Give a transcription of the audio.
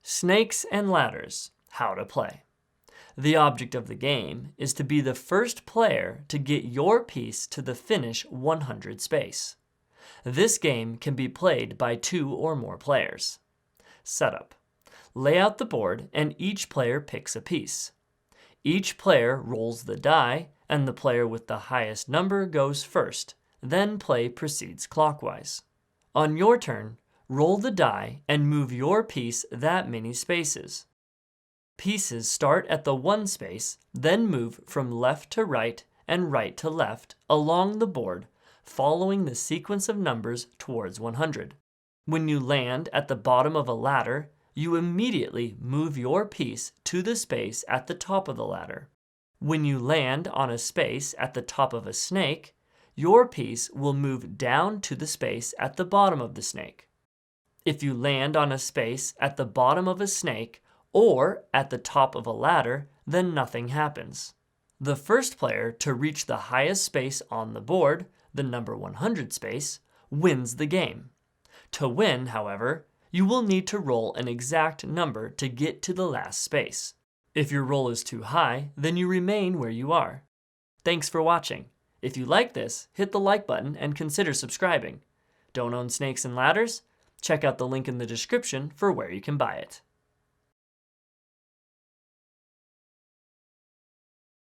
Snakes and ladders, how to play. The object of the game is to be the first player to get your piece to the finish 100 space. This game can be played by 2 or more players. Setup. Lay out the board and each player picks a piece. Each player rolls the die and the player with the highest number goes first, then play proceeds clockwise. On your turn, roll the die and move your piece that many spaces. Pieces start at the 1 space, then move from left to right and right to left along the board, following the sequence of numbers towards 100. When you land at the bottom of a ladder, you immediately move your piece to the space at the top of the ladder. When you land on a space at the top of a snake, your piece will move down to the space at the bottom of the snake. If you land on a space at the bottom of a snake or at the top of a ladder, then nothing happens. The first player to reach the highest space on the board, the number 100 space, wins the game. To win, however, you will need to roll an exact number to get to the last space. If your roll is too high, then you remain where you are. Thanks for watching. If you like this, hit the like button and consider subscribing. Don't own snakes and ladders? Check out the link in the description for where you can buy it.